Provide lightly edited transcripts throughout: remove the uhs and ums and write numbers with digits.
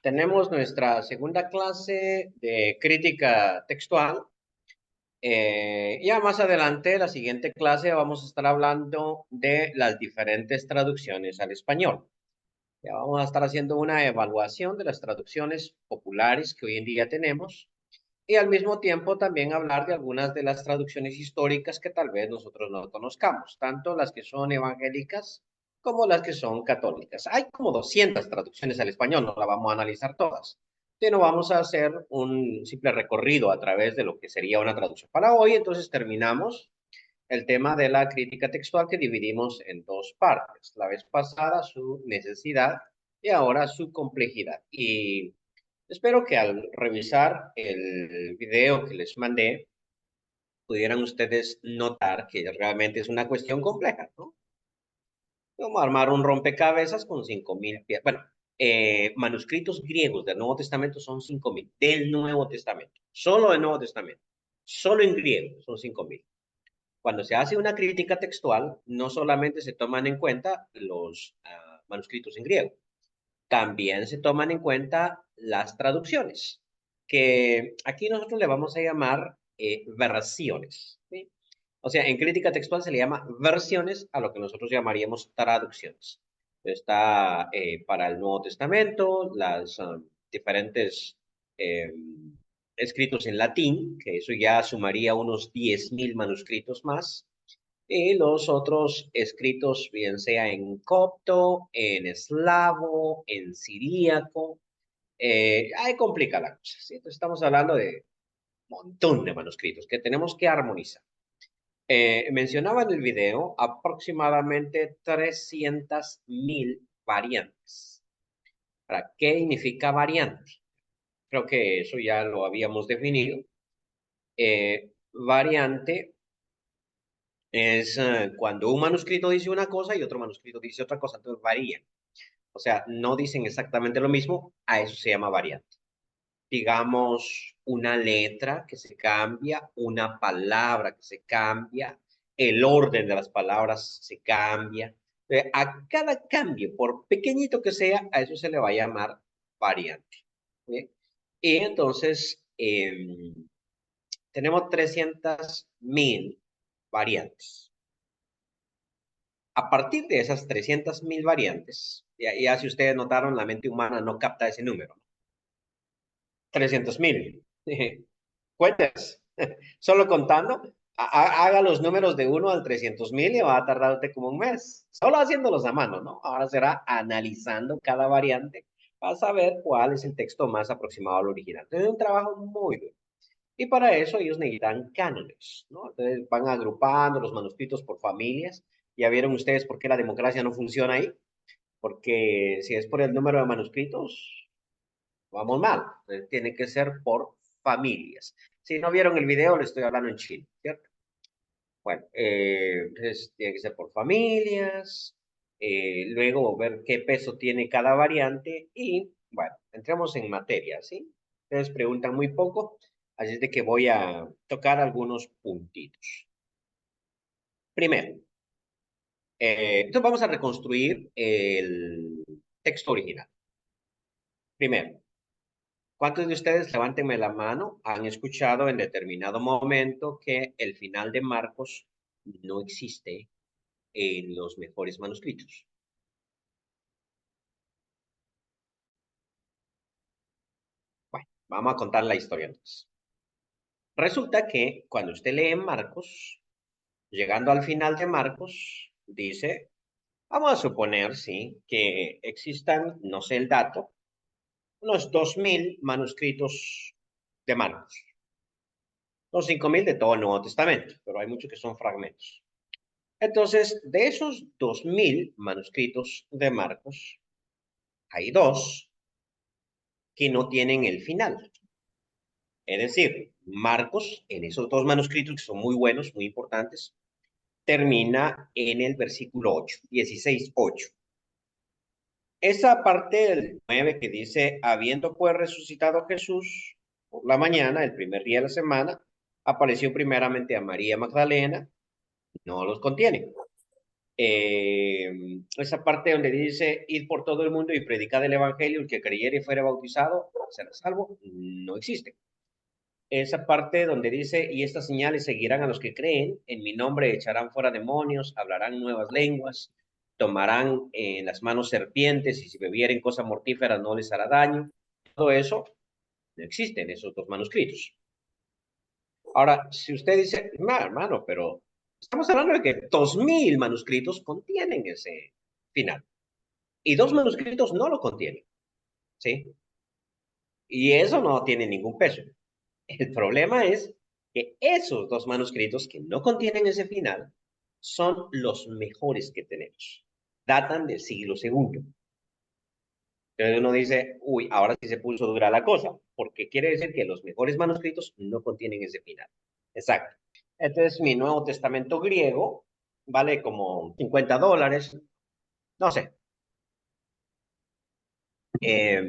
Tenemos nuestra segunda clase de crítica textual. Ya más adelante, la siguiente clase, vamos a estar hablando de las diferentes traducciones al español. Ya vamos a estar haciendo una evaluación de las traducciones populares que hoy en día tenemos y al mismo tiempo también hablar de algunas de las traducciones históricas que tal vez nosotros no conozcamos, tanto las que son evangélicas como las que son católicas. Hay como 200 traducciones al español, no las vamos a analizar todas, sino vamos a hacer un simple recorrido a través de lo que sería una traducción. Para hoy, entonces, terminamos el tema de la crítica textual que dividimos en dos partes. La vez pasada su necesidad y ahora su complejidad. Y espero que al revisar el video que les mandé, pudieran ustedes notar que realmente es una cuestión compleja, ¿no? Vamos a armar un rompecabezas con 5.000 piezas. Bueno, manuscritos griegos del Nuevo Testamento son 5.000, del Nuevo Testamento, solo del Nuevo Testamento, solo en griego son 5.000. Cuando se hace una crítica textual, no solamente se toman en cuenta los manuscritos en griego, también se toman en cuenta las traducciones, que aquí nosotros le vamos a llamar versiones. ¿Sí? O sea, en crítica textual se le llama versiones a lo que nosotros llamaríamos traducciones. Está para el Nuevo Testamento, las diferentes eh, escritos en latín, que eso ya sumaría unos 10.000 manuscritos más, y los otros escritos, bien sea en copto, en eslavo, en siríaco, ahí complica la cosa. ¿Sí? Entonces estamos hablando de un montón de manuscritos que tenemos que armonizar. Mencionaba en el video aproximadamente 300.000 variantes. ¿Para qué significa variante? Creo que eso ya lo habíamos definido. Variante es cuando un manuscrito dice una cosa y otro manuscrito dice otra cosa, entonces varían. O sea, no dicen exactamente lo mismo, a eso se llama variante. Digamos, una letra que se cambia, una palabra que se cambia, el orden de las palabras se cambia. A cada cambio, por pequeñito que sea, a eso se le va a llamar variante. ¿Sí? Y entonces, tenemos 300.000 variantes. A partir de esas 300.000 variantes, ya si ustedes notaron, la mente humana no capta ese número. 300.000. Cuentas. Solo contando, haga los números de 1 al 300.000 y va a tardar usted como un mes. Solo haciéndolos a mano, ¿no? Ahora será analizando cada variante para saber cuál es el texto más aproximado al original. Entonces, es un trabajo muy duro. Y para eso ellos necesitan cánones, ¿no? Entonces van agrupando los manuscritos por familias. Ya vieron ustedes por qué la democracia no funciona ahí, porque si es por el número de manuscritos, vamos mal. Entonces, tiene que ser por familias. Si no vieron el video, le estoy hablando en chino, ¿cierto? Bueno, entonces tiene que ser por familias, luego ver qué peso tiene cada variante y, bueno, entremos en materia, ¿sí? Ustedes preguntan muy poco, así es de que voy a tocar algunos puntitos. Primero, entonces vamos a reconstruir el texto original. Primero, ¿cuántos de ustedes, levántenme la mano, han escuchado en determinado momento que el final de Marcos no existe en los mejores manuscritos? Bueno, vamos a contar la historia entonces. Resulta que cuando usted lee Marcos, llegando al final de Marcos, dice, vamos a suponer, sí, que existan, no sé el dato, unos 2.000 manuscritos de Marcos. Los 5.000 de todo el Nuevo Testamento, pero hay muchos que son fragmentos. Entonces, de esos 2.000 manuscritos de Marcos, hay dos que no tienen el final. Es decir, Marcos, en esos dos manuscritos que son muy buenos, muy importantes, termina en el versículo 8, 16:8. Esa parte del 9 que dice, habiendo pues resucitado Jesús por la mañana, el primer día de la semana, apareció primeramente a María Magdalena, no los contiene. Esa parte donde dice, ir por todo el mundo y predicar el evangelio, el que creyere y fuere bautizado será salvo, no existe. Esa parte donde dice, y estas señales seguirán a los que creen, en mi nombre echarán fuera demonios, hablarán nuevas lenguas, tomarán en las manos serpientes, y si bebieren cosa mortífera no les hará daño. Todo eso no existe en esos dos manuscritos. Ahora, si usted dice, no, hermano, pero estamos hablando de que 2000 manuscritos contienen ese final, y dos manuscritos no lo contienen, ¿sí? Y eso no tiene ningún peso. El problema es que esos dos manuscritos que no contienen ese final son los mejores que tenemos. Datan del siglo segundo. Entonces uno dice, uy, ahora sí se puso dura la cosa, porque quiere decir que los mejores manuscritos no contienen ese final. Exacto. Este es mi Nuevo Testamento griego, vale como $50, no sé. Eh,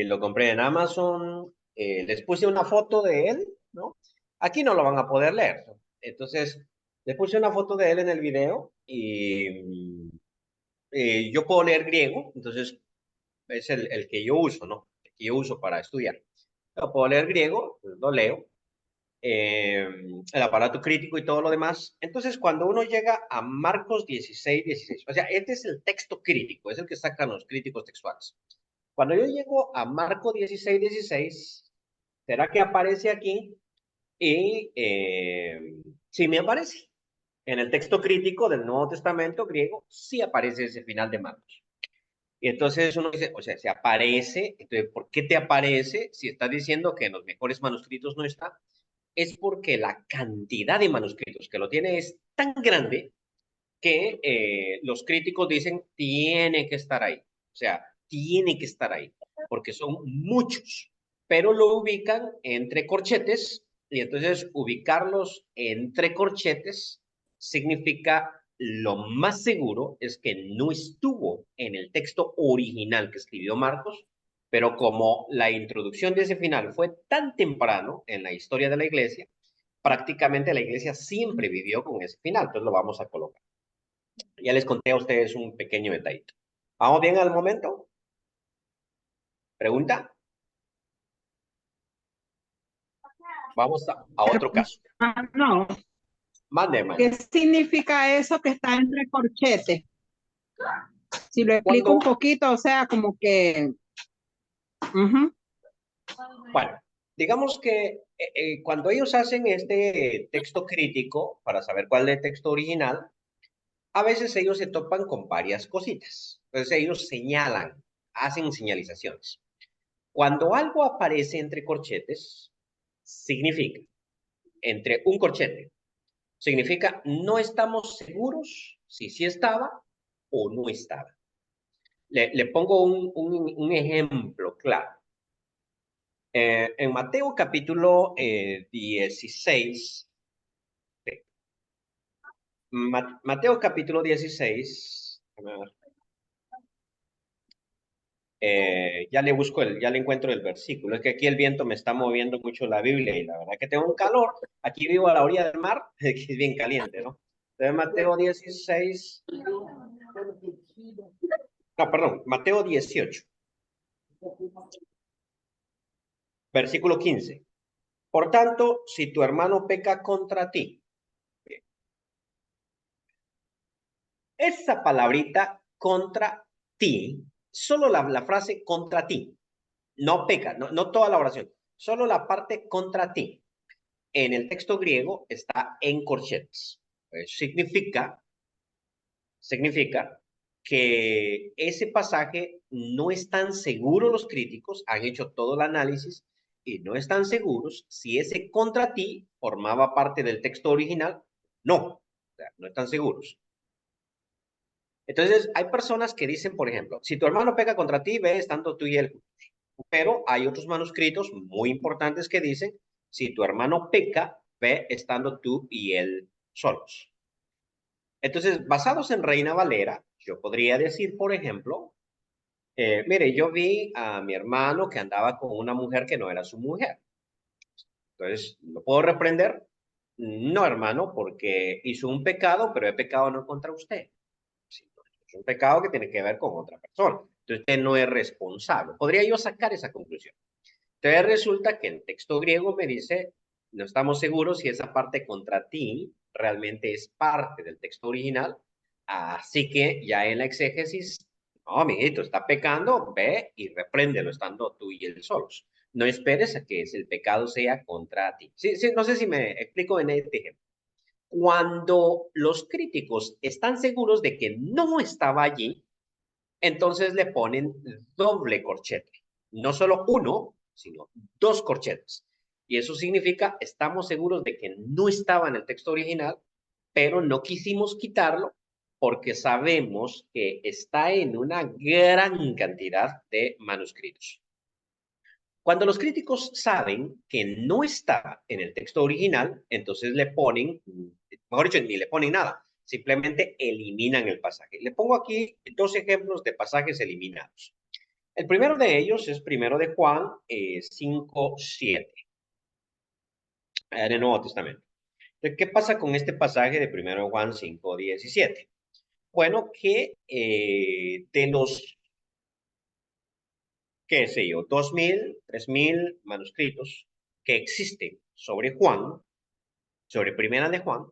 lo compré en Amazon, les puse una foto de él, ¿no? Aquí no lo van a poder leer. Entonces, les puse una foto de él en el video y yo puedo leer griego, entonces es el que yo uso, ¿no? El que yo uso para estudiar. Yo puedo leer griego, pues lo leo, el aparato crítico y todo lo demás. Entonces, cuando uno llega a Marcos 16:16, o sea, este es el texto crítico, es el que sacan los críticos textuales. Cuando yo llego a Marcos 16:16, ¿será que aparece aquí? Y sí me aparece. En el texto crítico del Nuevo Testamento griego, sí aparece ese final de Marcos. Y entonces uno dice, o sea, se aparece, entonces, ¿por qué te aparece si estás diciendo que en los mejores manuscritos no está? Es porque la cantidad de manuscritos que lo tiene es tan grande que los críticos dicen, tiene que estar ahí. O sea, tiene que estar ahí, porque son muchos, pero lo ubican entre corchetes y entonces ubicarlos entre corchetes significa lo más seguro es que no estuvo en el texto original que escribió Marcos, pero como la introducción de ese final fue tan temprano en la historia de la iglesia, prácticamente la iglesia siempre vivió con ese final, entonces lo vamos a colocar. Ya les conté a ustedes un pequeño detallito. ¿Vamos bien al momento? ¿Pregunta? Vamos a otro caso. No, Mande, ¿qué mande. significa eso que está entre corchetes? Si lo explico un Cuando, poquito, o sea, como que, ujú. bueno, digamos que cuando ellos hacen este texto crítico para saber cuál es el texto original, a veces ellos se topan con varias cositas. Entonces ellos señalan, hacen señalizaciones. Cuando algo aparece entre corchetes, significa, entre un corchete, significa no estamos seguros si sí estaba o no estaba. Le pongo un ejemplo claro. En Mateo capítulo 16, Mateo capítulo 16, ya le busco ya le encuentro el versículo. Es que aquí el viento me está moviendo mucho la Biblia y la verdad que tengo un calor. Aquí vivo a la orilla del mar, que es bien caliente, ¿no? Entonces Mateo 16, no, perdón, Mateo 18, versículo 15. Por tanto, si tu hermano peca contra ti, esa palabrita contra ti, solo la frase contra ti, no peca, no toda la oración, solo la parte contra ti. En el texto griego está en corchetes. Significa que ese pasaje no están seguros los críticos, han hecho todo el análisis y no están seguros si ese contra ti formaba parte del texto original. No, o sea, no están seguros. Entonces, hay personas que dicen, por ejemplo, si tu hermano peca contra ti, ve estando tú y él. Pero hay otros manuscritos muy importantes que dicen, si tu hermano peca, ve estando tú y él solos. Entonces, basados en Reina Valera, yo podría decir, por ejemplo, mire, yo vi a mi hermano que andaba con una mujer que no era su mujer. Entonces, ¿lo puedo reprender? No, hermano, porque hizo un pecado, pero el pecado no contra usted. un pecado que tiene que ver con otra persona. Entonces, usted no es responsable. Podría yo sacar esa conclusión. Entonces, resulta que el texto griego me dice, no estamos seguros si esa parte contra ti realmente es parte del texto original. Así que ya en la exégesis, no, amiguito, está pecando, ve y repréndelo estando tú y él solos. No esperes a que el pecado sea contra ti. Sí, sí, no sé si me explico en este ejemplo. Cuando los críticos están seguros de que no estaba allí, entonces le ponen doble corchete. No solo uno, sino dos corchetes. Y eso significa, estamos seguros de que no estaba en el texto original, pero no quisimos quitarlo porque sabemos que está en una gran cantidad de manuscritos. Cuando los críticos saben que no está en el texto original, entonces le ponen, mejor dicho, ni le ponen nada, simplemente eliminan el pasaje. Le pongo aquí dos ejemplos de pasajes eliminados. El primero de ellos es primero de Juan 5:7, en el Nuevo Testamento. Entonces, ¿qué pasa con este pasaje de primero de Juan 5:17? Bueno, que de los, qué sé yo, 2.000, 3.000 manuscritos que existen sobre Juan, sobre primera de Juan,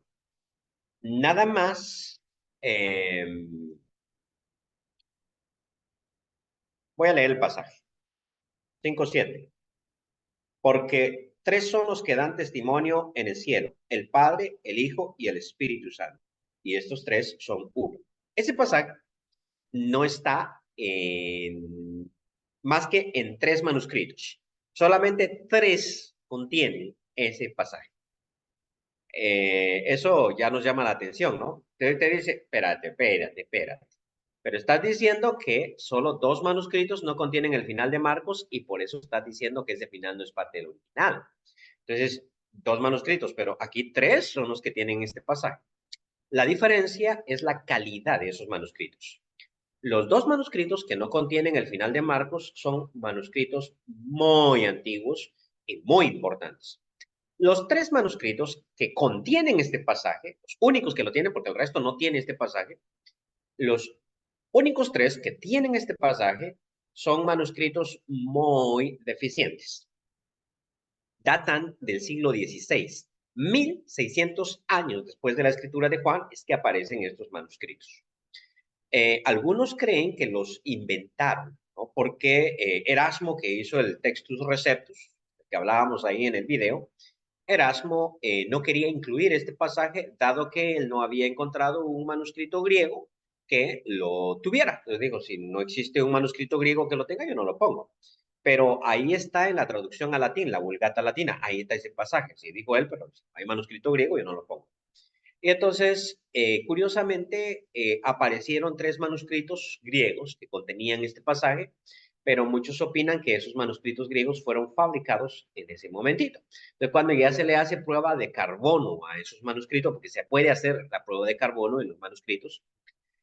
nada más, eh, voy a leer el pasaje, 5:7, porque tres son los que dan testimonio en el cielo, el Padre, el Hijo y el Espíritu Santo, y estos tres son uno. Ese pasaje no está más que en tres manuscritos, solamente tres contienen ese pasaje. Eso ya nos llama la atención, ¿no? Entonces te dice, espérate. Pero estás diciendo que solo dos manuscritos no contienen el final de Marcos y por eso estás diciendo que ese final no es parte del original. Entonces, dos manuscritos, pero aquí tres son los que tienen este pasaje. La diferencia es la calidad de esos manuscritos. Los dos manuscritos que no contienen el final de Marcos son manuscritos muy antiguos y muy importantes. Los tres manuscritos que contienen este pasaje, los únicos que lo tienen, porque el resto no tiene este pasaje, los únicos tres que tienen este pasaje son manuscritos muy deficientes. Datan del siglo XVI. 1600 años después de la escritura de Juan es que aparecen estos manuscritos. Algunos creen que los inventaron, ¿no? Porque Erasmo, que hizo el Textus Receptus, que hablábamos ahí en el video, Erasmo no quería incluir este pasaje, dado que él no había encontrado un manuscrito griego que lo tuviera. Entonces digo, si no existe un manuscrito griego que lo tenga, yo no lo pongo. Pero ahí está en la traducción a latín, la Vulgata Latina, ahí está ese pasaje. Sí, dijo él, pero si hay manuscrito griego, yo no lo pongo. Y entonces, curiosamente, aparecieron tres manuscritos griegos que contenían este pasaje, pero muchos opinan que esos manuscritos griegos fueron fabricados en ese momentito. Entonces, cuando ya se le hace prueba de carbono a esos manuscritos, porque se puede hacer la prueba de carbono en los manuscritos,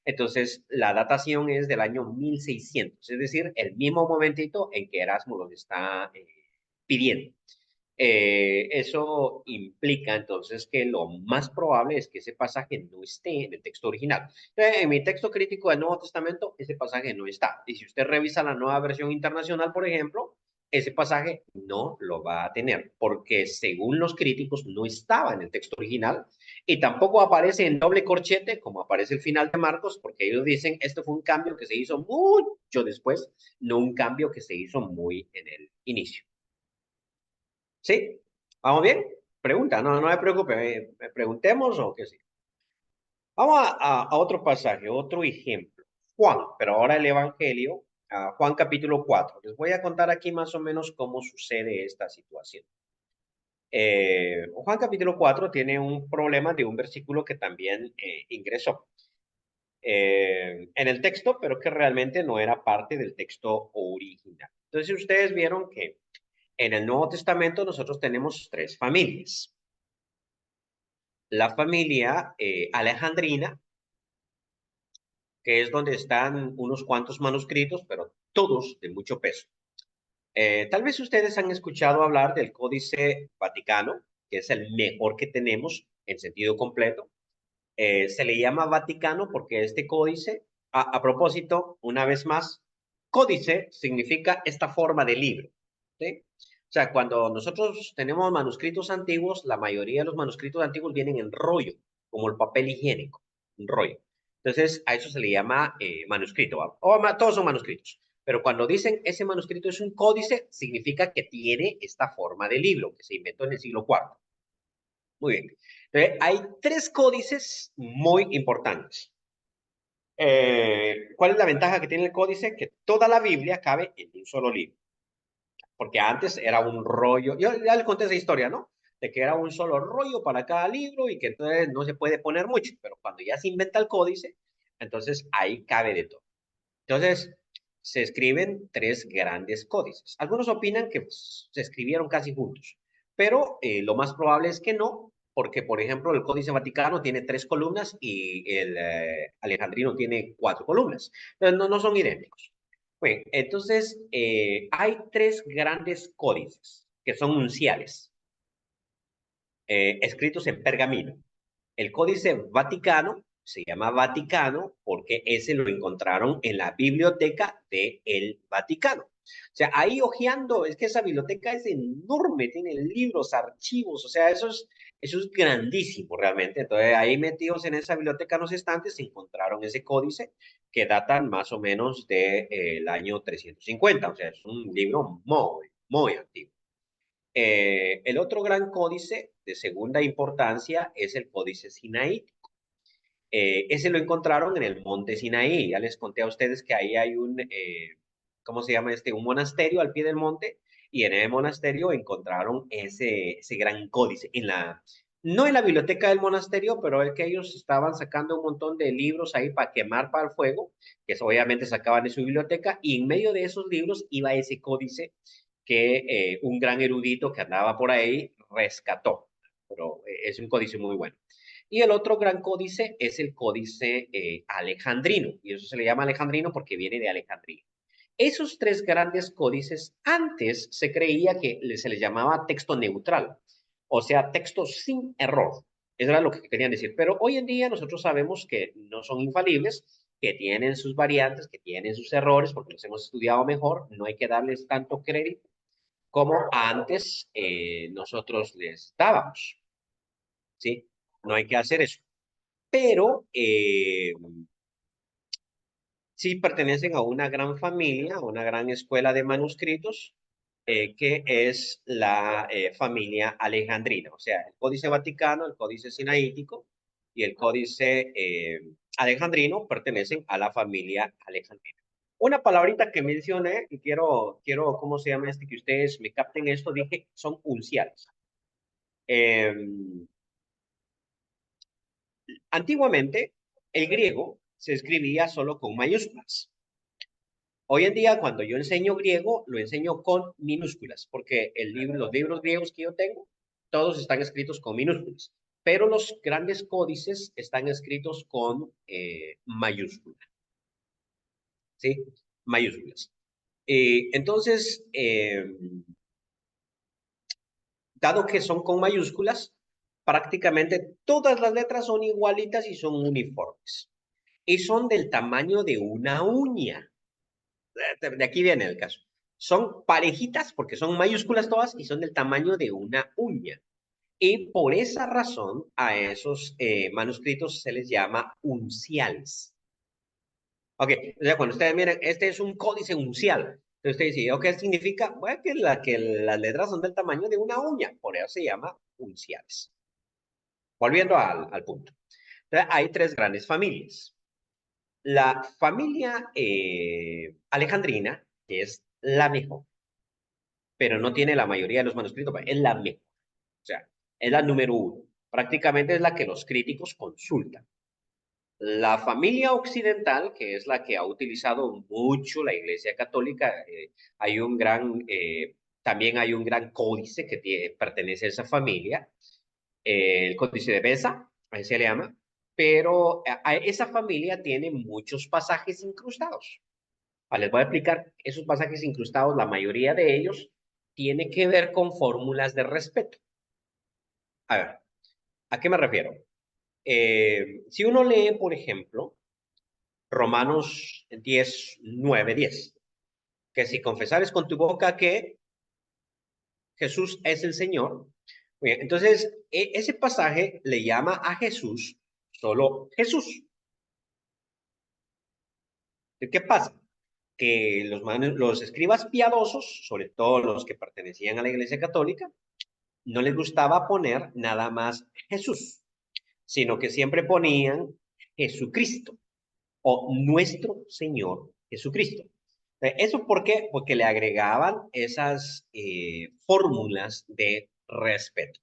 entonces la datación es del año 1600, es decir, el mismo momentito en que Erasmo los está pidiendo. Eso implica entonces que lo más probable es que ese pasaje no esté en el texto original. En mi texto crítico del Nuevo Testamento, ese pasaje no está. Y si usted revisa la nueva versión internacional, por ejemplo, ese pasaje no lo va a tener, porque según los críticos no estaba en el texto original y tampoco aparece en doble corchete como aparece el final de Marcos, porque ellos dicen, esto fue un cambio que se hizo mucho después, no un cambio que se hizo muy en el inicio. ¿Sí? ¿Vamos bien? Pregunta, no me preocupe, preguntemos o qué sí. Vamos a otro pasaje, otro ejemplo. Juan, pero ahora el Evangelio, Juan capítulo 4. Les voy a contar aquí más o menos cómo sucede esta situación. Juan capítulo 4 tiene un problema de un versículo que también ingresó en el texto, pero que realmente no era parte del texto original. Entonces, ustedes vieron que en el Nuevo Testamento nosotros tenemos tres familias. La familia alejandrina, que es donde están unos cuantos manuscritos, pero todos de mucho peso. Tal vez ustedes han escuchado hablar del Códice Vaticano, que es el mejor que tenemos en sentido completo. Se le llama Vaticano porque este códice A propósito, una vez más, códice significa esta forma de libro, ¿sí? O sea, cuando nosotros tenemos manuscritos antiguos, la mayoría de los manuscritos antiguos vienen en rollo, como el papel higiénico, en rollo. Entonces, a eso se le llama manuscrito, ¿va? Todos son manuscritos. Pero cuando dicen ese manuscrito es un códice, significa que tiene esta forma de libro que se inventó en el siglo IV. Muy bien. Entonces, hay tres códices muy importantes. ¿Cuál es la ventaja que tiene el códice? Que toda la Biblia cabe en un solo libro. Porque antes era un rollo, yo ya les conté esa historia, ¿no? De que era un solo rollo para cada libro y que entonces no se puede poner mucho, pero cuando ya se inventa el códice, entonces ahí cabe de todo. Entonces, se escriben tres grandes códices. Algunos opinan que pues, se escribieron casi juntos, pero lo más probable es que no, porque, por ejemplo, el Códice Vaticano tiene 3 columnas y el Alejandrino tiene 4 columnas. Entonces, no son idénticos. Bueno, entonces, hay tres grandes códices que son unciales, escritos en pergamino. El Códice Vaticano se llama Vaticano porque ese lo encontraron en la biblioteca del Vaticano. O sea, ahí hojeando, es que esa biblioteca es enorme, tiene libros, archivos, o sea, eso es grandísimo realmente. Entonces, ahí metidos en esa biblioteca en los estantes se encontraron ese códice que datan más o menos del año 350, o sea, es un libro muy antiguo. El otro gran códice de segunda importancia es el Códice Sinaí. Ese lo encontraron en el monte Sinaí. Ya les conté a ustedes que ahí hay ¿cómo se llama este? Un monasterio al pie del monte y en ese monasterio encontraron ese gran códice. No en la biblioteca del monasterio, pero es que ellos estaban sacando un montón de libros ahí para quemar para el fuego, que obviamente sacaban de su biblioteca y en medio de esos libros iba ese códice que un gran erudito que andaba por ahí rescató. Pero es un códice muy bueno. Y el otro gran códice es el códice alejandrino, y eso se le llama alejandrino porque viene de Alejandría. Esos tres grandes códices antes se creía que se les llamaba texto neutral, o sea, texto sin error. Eso era lo que querían decir. Pero hoy en día nosotros sabemos que no son infalibles, que tienen sus variantes, que tienen sus errores, porque los hemos estudiado mejor. No hay que darles tanto crédito como antes nosotros les dábamos. ¿Sí? No hay que hacer eso. Pero sí pertenecen a una gran familia, a una gran escuela de manuscritos, que es la familia alejandrina. O sea, el Códice Vaticano, el Códice Sinaítico y el Códice alejandrino pertenecen a la familia alejandrina. Una palabrita que mencioné y ¿cómo se llama este? Que ustedes me capten esto, dije, son unciales. Eh, Antiguamente, el griego se escribía solo con mayúsculas. Hoy en día, cuando yo enseño griego, lo enseño con minúsculas, porque los libros griegos que yo tengo, todos están escritos con minúsculas, pero los grandes códices están escritos con mayúsculas, ¿sí? Mayúsculas. Entonces, dado que son con mayúsculas, prácticamente todas las letras son igualitas y son uniformes. Y son del tamaño de una uña. De aquí viene el caso. Son parejitas porque son mayúsculas todas y son del tamaño de una uña. Y por esa razón a esos manuscritos se les llama unciales. Ok, o sea, cuando ustedes miren, este es un códice uncial. Entonces usted dice, ¿qué significa? Bueno, que las letras son del tamaño de una uña, por eso se llama unciales. Volviendo al punto. Entonces, hay tres grandes familias. La familia alejandrina, que es la mejor, pero no tiene la mayoría de los manuscritos, es la mejor. O sea, es la número uno. Prácticamente es la que los críticos consultan. La familia occidental, que es la que ha utilizado mucho la Iglesia Católica, también hay un gran códice que pertenece a esa familia, el Códice de Beza, así se le llama, pero esa familia tiene muchos pasajes incrustados. Les voy a explicar esos pasajes incrustados, la mayoría de ellos tiene que ver con fórmulas de respeto. A ver, ¿a qué me refiero? Si uno lee, por ejemplo, Romanos 10, 9, 10. Que si confesares con tu boca que Jesús es el Señor. Bien, entonces, ese pasaje le llama a Jesús solo Jesús. ¿Qué pasa? Que los escribas piadosos, sobre todo los que pertenecían a la Iglesia Católica, no les gustaba poner nada más Jesús, sino que siempre ponían Jesucristo o nuestro Señor Jesucristo. ¿Eso por qué? Porque le agregaban esas fórmulas de respeto.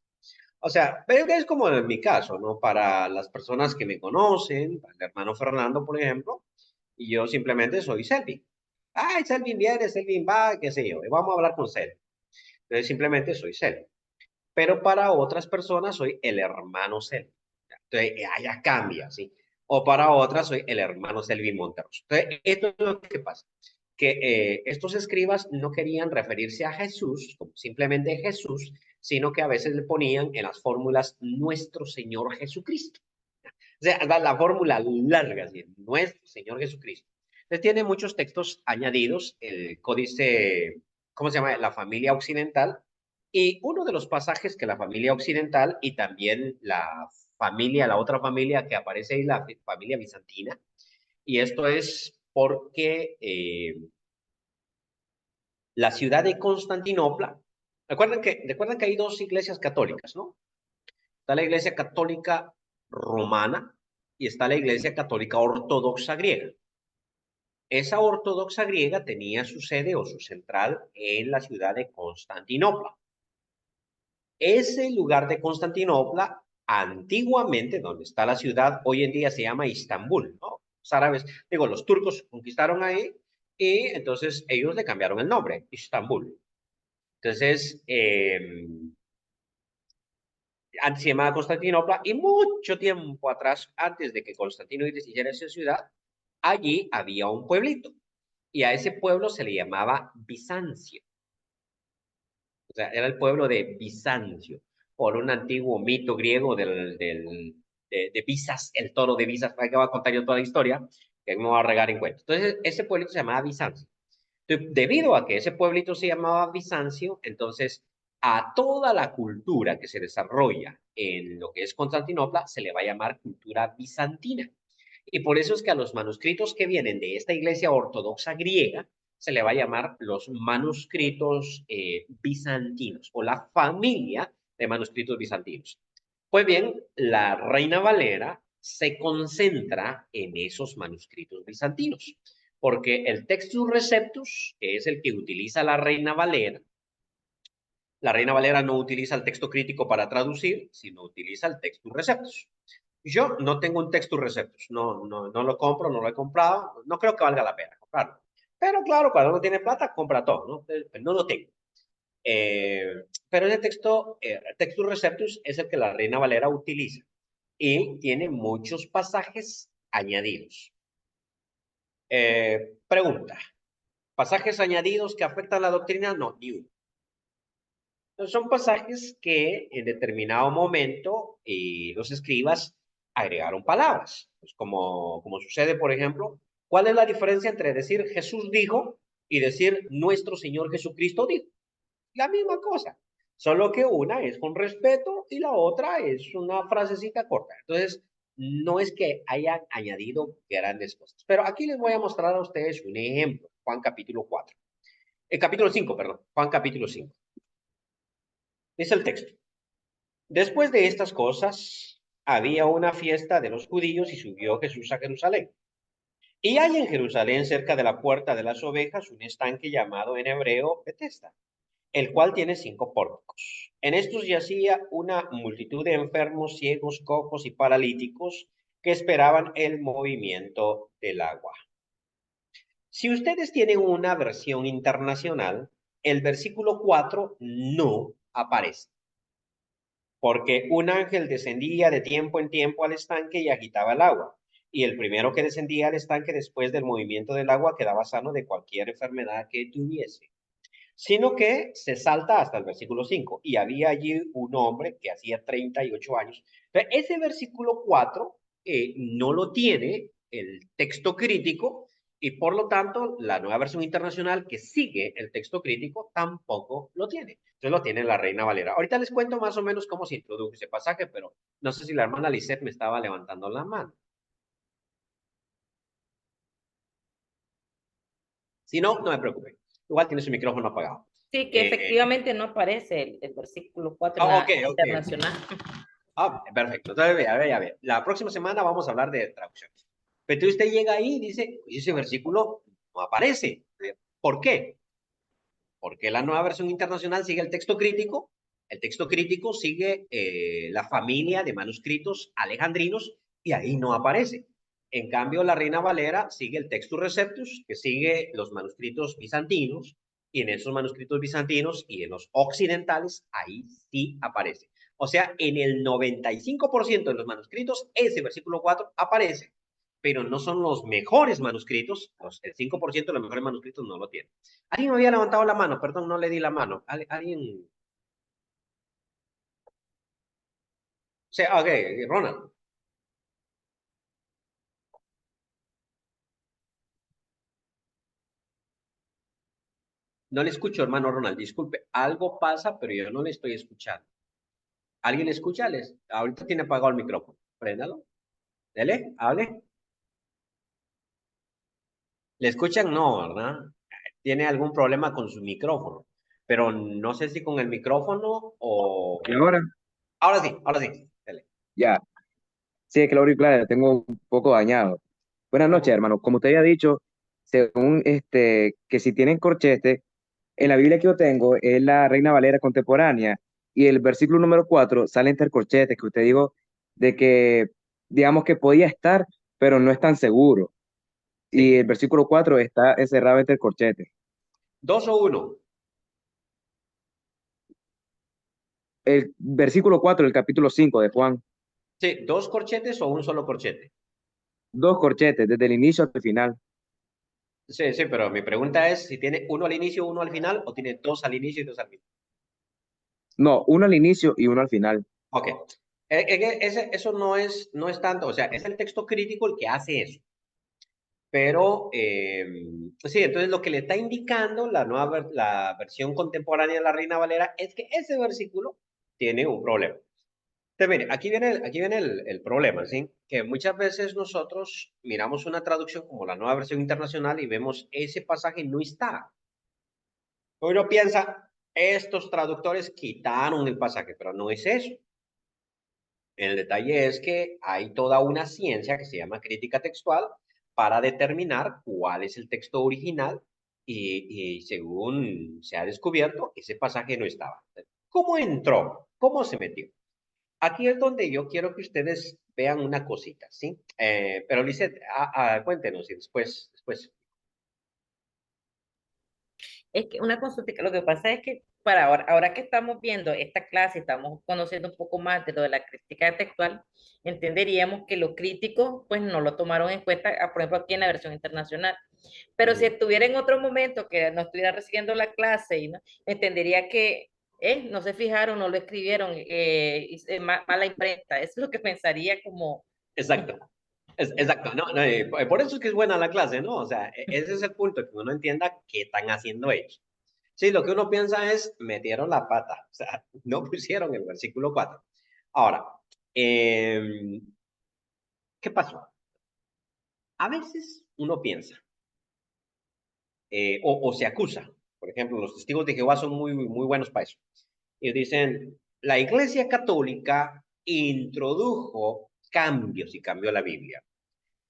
O sea, es como en mi caso, ¿no? Para las personas que me conocen, para el hermano Fernando, por ejemplo, y yo simplemente soy Selvin. Ay, Selvin viene, Selvin va, qué sé yo, y vamos a hablar con Selvin. Entonces simplemente soy Selvin. Pero para otras personas soy el hermano Selvin. Entonces, allá cambia, ¿sí? O para otras soy el hermano Selvin Monteros. Entonces, esto es lo que pasa. Que estos escribas no querían referirse a Jesús como simplemente Jesús, sino que a veces le ponían en las fórmulas nuestro Señor Jesucristo. O sea, la fórmula larga, ¿sí? Nuestro Señor Jesucristo. Entonces tiene muchos textos añadidos, el códice, ¿cómo se llama? La familia occidental. Y uno de los pasajes que la familia occidental y también la otra familia que aparece ahí, la familia bizantina, y esto es porque la ciudad de Constantinopla, recuerden que hay dos iglesias católicas, ¿no? Está la iglesia católica romana y está la iglesia católica ortodoxa griega. Esa ortodoxa griega tenía su sede o su central en la ciudad de Constantinopla. Ese lugar de Constantinopla, antiguamente, donde está la ciudad, hoy en día se llama Istambul, ¿no? Los árabes, digo, los turcos conquistaron ahí y entonces ellos le cambiaron el nombre, Istambul. Entonces, antes se llamaba Constantinopla y mucho tiempo atrás, antes de que Constantino hiciera esa ciudad, allí había un pueblito y a ese pueblo se le llamaba Bizancio. O sea, era el pueblo de Bizancio, por un antiguo mito griego de Bizas, el toro de Bizas, que va a contar yo toda la historia, que no va a regar en cuenta. Entonces, ese pueblito se llamaba Bizancio. Debido a que ese pueblito se llamaba Bizancio, entonces a toda la cultura que se desarrolla en lo que es Constantinopla se le va a llamar cultura bizantina. Y por eso es que a los manuscritos que vienen de esta iglesia ortodoxa griega se le va a llamar los manuscritos bizantinos o la familia de manuscritos bizantinos. Pues bien, la Reina Valera se concentra en esos manuscritos bizantinos, porque el Textus Receptus, que es el que utiliza la Reina Valera no utiliza el texto crítico para traducir, sino utiliza el Textus Receptus. Yo no tengo un Textus Receptus, no lo compro, no lo he comprado, no creo que valga la pena comprarlo. Pero claro, cuando uno tiene plata, compra todo, ¿no? Pero no lo tengo. Pero ese texto, Textus Receptus, es el que la Reina Valera utiliza y tiene muchos pasajes añadidos. Pregunta, ¿pasajes añadidos que afectan la doctrina? No, ni uno. Son pasajes que en determinado momento los escribas agregaron palabras. Pues como sucede, por ejemplo, ¿cuál es la diferencia entre decir Jesús dijo y decir nuestro Señor Jesucristo dijo? La misma cosa, solo que una es con respeto y la otra es una frasecita corta. Entonces, no es que hayan añadido grandes cosas. Pero aquí les voy a mostrar a ustedes un ejemplo. Juan capítulo 4. El capítulo 5, perdón. Juan capítulo 5. Dice el texto. Después de estas cosas, había una fiesta de los judíos y subió Jesús a Jerusalén. Y hay en Jerusalén, cerca de la puerta de las ovejas, un estanque llamado en hebreo Betesda, el cual tiene 5 pórticos. En estos yacía una multitud de enfermos, ciegos, cojos y paralíticos que esperaban el movimiento del agua. Si ustedes tienen una versión internacional, el versículo 4 no aparece, porque un ángel descendía de tiempo en tiempo al estanque y agitaba el agua. Y el primero que descendía al estanque después del movimiento del agua quedaba sano de cualquier enfermedad que tuviese. Sino que se salta hasta el versículo 5. Y había allí un hombre que hacía 38 años. Pero ese versículo 4 no lo tiene el texto crítico y por lo tanto la nueva versión internacional que sigue el texto crítico tampoco lo tiene. Entonces lo tiene la Reina Valera. Ahorita les cuento más o menos cómo se introdujo ese pasaje, pero no sé si la hermana Lisette me estaba levantando la mano. Si no, no me preocupe. Igual tiene su micrófono apagado. Sí, que efectivamente no aparece el versículo 4 en la internacional. Perfecto. Entonces, vea. La próxima semana vamos a hablar de traducciones. Pero entonces usted llega ahí y dice, ese versículo no aparece. ¿Por qué? Porque la nueva versión internacional sigue el texto crítico. El texto crítico sigue la familia de manuscritos alejandrinos y ahí no aparece. En cambio, la Reina Valera sigue el Textus Receptus, que sigue los manuscritos bizantinos, y en esos manuscritos bizantinos y en los occidentales, ahí sí aparece. O sea, en el 95% de los manuscritos, ese versículo 4 aparece, pero no son los mejores manuscritos, el 5% de los mejores manuscritos no lo tienen. Alguien me había levantado la mano, perdón, no le di la mano. Alguien. O sea, ok, Ronald. No le escucho, hermano Ronald, disculpe. Algo pasa, pero yo no le estoy escuchando. ¿Alguien le escucha? Ahorita tiene apagado el micrófono. Préndalo. Dele, hable. ¿Le escuchan? No, ¿verdad? Tiene algún problema con su micrófono. Pero no sé si con el micrófono o... ¿Y ahora? Ahora sí. Dele. Ya. Sí, es que la auricular la tengo un poco dañado. Buenas noches, hermano. Como te había dicho, según que si tienen corchete, en la Biblia que yo tengo es la Reina Valera contemporánea y el versículo número 4 sale entre corchetes, que usted dijo de que, digamos que podía estar, pero no es tan seguro. Y Sí. el versículo 4 está encerrado entre corchetes. ¿Dos o uno? El versículo 4 del capítulo 5 de Juan, Sí, ¿dos corchetes o un solo corchete? dos corchetes desde el inicio hasta el final. Sí, sí, pero mi pregunta es si tiene uno al inicio, uno al final, o tiene dos al inicio y dos al final. No, uno al inicio y uno al final. Ok. Eso no es tanto, o sea, es el texto crítico el que hace eso. Pero sí, entonces lo que le está indicando la versión contemporánea de la Reina Valera es que ese versículo tiene un problema. Entonces, mire, aquí viene el problema, ¿sí? Que muchas veces nosotros miramos una traducción como la nueva versión internacional y vemos ese pasaje no está. Uno piensa, estos traductores quitaron el pasaje, pero no es eso. El detalle es que hay toda una ciencia que se llama crítica textual para determinar cuál es el texto original y según se ha descubierto, ese pasaje no estaba. ¿Cómo entró? ¿Cómo se metió? Aquí es donde yo quiero que ustedes vean una cosita, ¿sí? Pero Lizeth, cuéntenos y después. Es que una consulta, lo que pasa es que para ahora que estamos viendo esta clase, estamos conociendo un poco más de lo de la crítica textual, entenderíamos que los críticos pues no lo tomaron en cuenta, por ejemplo aquí en la versión internacional. Pero si estuviera en otro momento que no estuviera recibiendo la clase, y no, entendería que no se fijaron, no lo escribieron, mala imprenta. Eso es lo que pensaría como... Exacto. Exacto, no, no, por eso es que es buena la clase, ¿no? O sea, ese es el punto, que uno entienda qué están haciendo ellos. Sí, lo que uno piensa es, metieron la pata, o sea, no pusieron el versículo 4. Ahora, eh, ¿qué pasó? A veces uno piensa, o se acusa, por ejemplo, los testigos de Jehová son muy buenos para eso. Y dicen, la Iglesia Católica introdujo cambios y cambió la Biblia,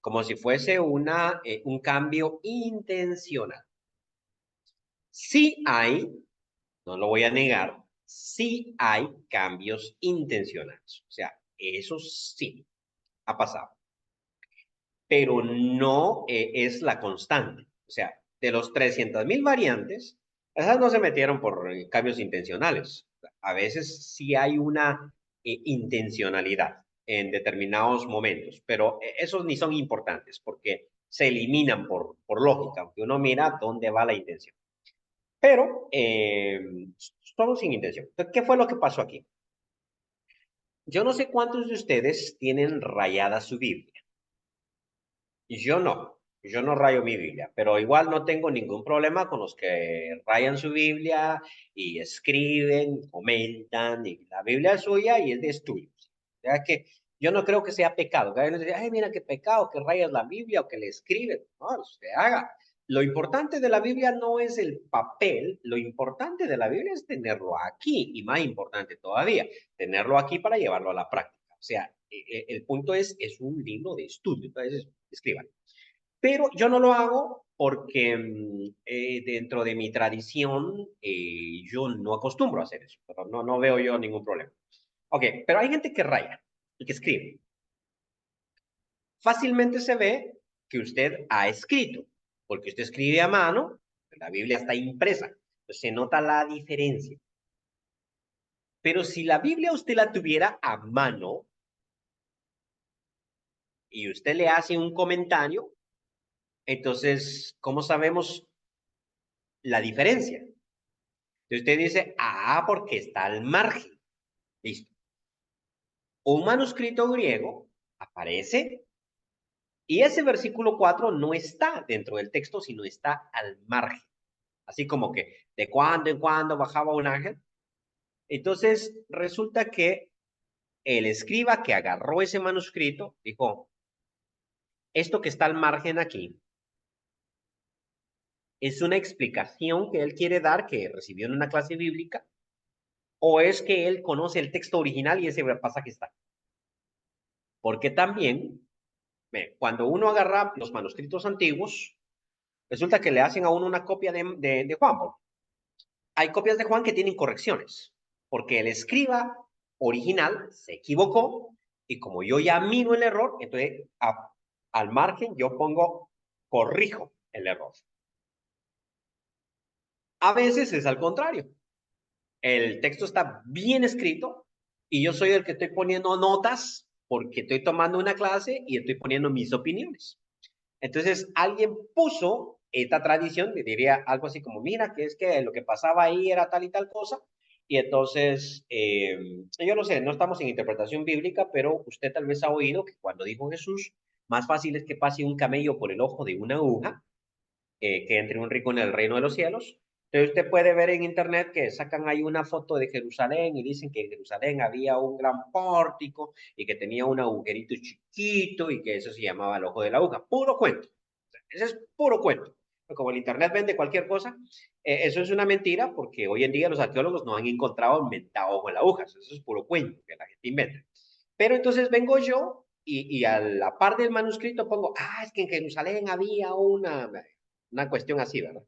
como si fuese un cambio intencional. Sí hay, no lo voy a negar, sí hay cambios intencionales. O sea, eso sí ha pasado, pero no es la constante. O sea, de los 300.000 variantes, esas no se metieron por cambios intencionales. A veces sí hay una intencionalidad en determinados momentos, pero esos ni son importantes porque se eliminan por lógica, aunque uno mira dónde va la intención. Pero solo sin intención. Entonces, ¿qué fue lo que pasó aquí? Yo no sé cuántos de ustedes tienen rayada su Biblia. Yo no. Yo no rayo mi Biblia, pero igual no tengo ningún problema con los que rayan su Biblia y escriben, comentan, y la Biblia es suya y es de estudio. O sea que yo no creo que sea pecado. Que alguien dice, ay, mira qué pecado que rayas la Biblia o que le escriben. No, usted haga. Lo importante de la Biblia no es el papel, lo importante de la Biblia es tenerlo aquí y más importante todavía, tenerlo aquí para llevarlo a la práctica. O sea, el punto es un libro de estudio. Entonces, escriban. Pero yo no lo hago porque dentro de mi tradición yo no acostumbro a hacer eso, pero no veo yo ningún problema. Ok, pero hay gente que raya y que escribe. Fácilmente se ve que usted ha escrito, porque usted escribe a mano, la Biblia está impresa, entonces se nota la diferencia. Pero si la Biblia usted la tuviera a mano y usted le hace un comentario, entonces, ¿cómo sabemos la diferencia? Entonces usted dice, ah, porque está al margen. Listo. Un manuscrito griego aparece y ese versículo 4 no está dentro del texto, sino está al margen. Así como que de cuando en cuando bajaba un ángel. Entonces resulta que el escriba que agarró ese manuscrito dijo, esto que está al margen aquí es una explicación que él quiere dar que recibió en una clase bíblica o es que él conoce el texto original y ese pasaje está. Porque también, cuando uno agarra los manuscritos antiguos, resulta que le hacen a uno una copia de Juan. Hay copias de Juan que tienen correcciones, porque el escriba original se equivocó y como yo ya miro el error, entonces al margen yo pongo, corrijo el error. A veces es al contrario. El texto está bien escrito y yo soy el que estoy poniendo notas porque estoy tomando una clase y estoy poniendo mis opiniones. Entonces, alguien puso esta tradición, le diría algo así como, mira, que es que lo que pasaba ahí era tal y tal cosa. Y entonces, yo no sé, no estamos en interpretación bíblica, pero usted tal vez ha oído que cuando dijo Jesús, más fácil es que pase un camello por el ojo de una aguja que entre un rico en el reino de los cielos. Entonces usted puede ver en internet que sacan ahí una foto de Jerusalén y dicen que en Jerusalén había un gran pórtico y que tenía un agujerito chiquito y que eso se llamaba el ojo de la aguja. Puro cuento. Ese es puro cuento. Como el internet vende cualquier cosa, eso es una mentira porque hoy en día los arqueólogos no han encontrado inventado ojo en la aguja. Eso es puro cuento que la gente inventa. Pero entonces vengo yo y a la par del manuscrito pongo, ah, es que en Jerusalén había una cuestión así, ¿verdad?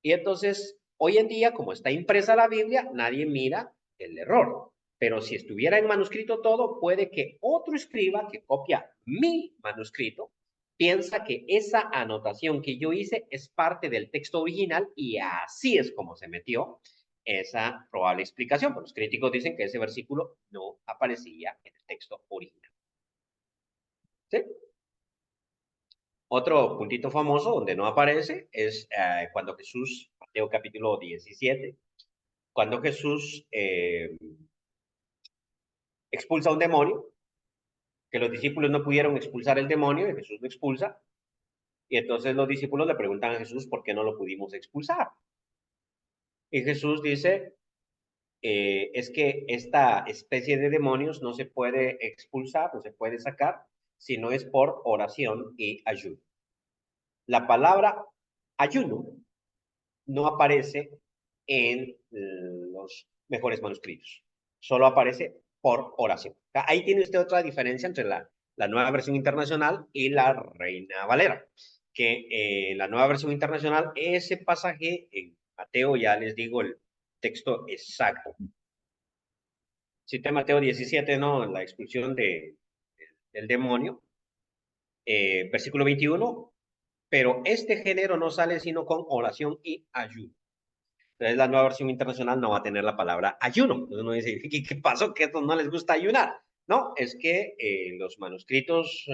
Y entonces, hoy en día, como está impresa la Biblia, nadie mira el error. Pero si estuviera en manuscrito todo, puede que otro escriba que copia mi manuscrito piensa que esa anotación que yo hice es parte del texto original y así es como se metió esa probable explicación. Pero los críticos dicen que ese versículo no aparecía en el texto original. ¿Sí? Otro puntito famoso donde no aparece es cuando Jesús, Mateo capítulo 17, cuando Jesús expulsa a un demonio, que los discípulos no pudieron expulsar el demonio y Jesús lo expulsa, y entonces los discípulos le preguntan a Jesús por qué no lo pudimos expulsar. Y Jesús dice, es que esta especie de demonios no se puede expulsar, no se puede sacar, si no es por oración y ayuno. La palabra ayuno no aparece en los mejores manuscritos. Solo aparece por oración. Ahí tiene usted otra diferencia entre la nueva versión internacional y la Reina Valera. Que la nueva versión internacional, ese pasaje en Mateo, ya les digo el texto exacto. Cita Mateo 17, ¿no? La expulsión del demonio. Versículo 21. Pero este género no sale sino con oración y ayuno. Entonces la nueva versión internacional no va a tener la palabra ayuno. Entonces uno dice, ¿qué pasó? ¿Que a estos no les gusta ayunar? No, es que los manuscritos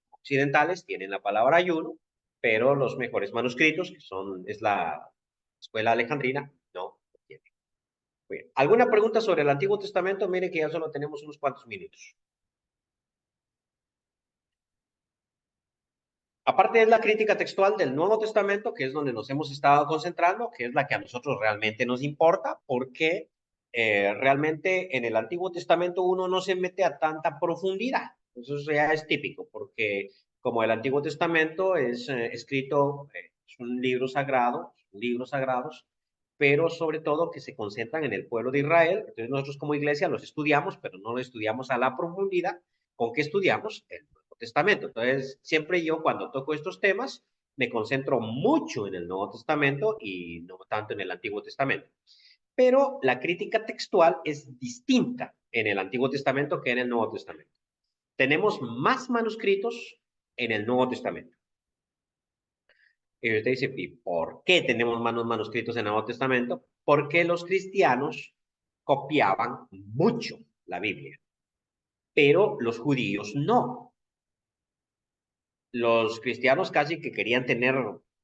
occidentales tienen la palabra ayuno, pero los mejores manuscritos, es la escuela alejandrina, no tienen. Bien. ¿Alguna pregunta sobre el Antiguo Testamento? Miren que ya solo tenemos unos cuantos minutos. Aparte es la crítica textual del Nuevo Testamento, que es donde nos hemos estado concentrando, que es la que a nosotros realmente nos importa, porque realmente en el Antiguo Testamento uno no se mete a tanta profundidad. Eso ya es típico, porque como el Antiguo Testamento es escrito, es un libro sagrado, libros sagrados, pero sobre todo que se concentran en el pueblo de Israel. Entonces nosotros como iglesia los estudiamos, pero no lo estudiamos a la profundidad con que estudiamos el Nuevo Testamento. Entonces, siempre yo cuando toco estos temas, me concentro mucho en el Nuevo Testamento y no tanto en el Antiguo Testamento. Pero la crítica textual es distinta en el Antiguo Testamento que en el Nuevo Testamento. Tenemos más manuscritos en el Nuevo Testamento. Y usted dice, ¿y por qué tenemos más manuscritos en el Nuevo Testamento? Porque los cristianos copiaban mucho la Biblia, pero los judíos no. Los cristianos casi que querían tener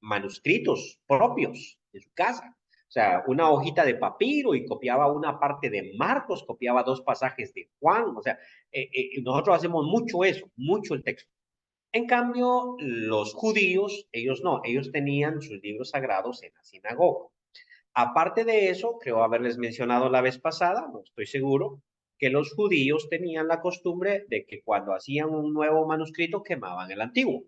manuscritos propios en su casa. O sea, una hojita de papiro y copiaba una parte de Marcos, copiaba 2 pasajes de Juan. O sea, nosotros hacemos mucho eso, mucho el texto. En cambio, los judíos, ellos no, ellos tenían sus libros sagrados en la sinagoga. Aparte de eso, creo haberles mencionado la vez pasada, no estoy seguro, que los judíos tenían la costumbre de que cuando hacían un nuevo manuscrito quemaban el antiguo.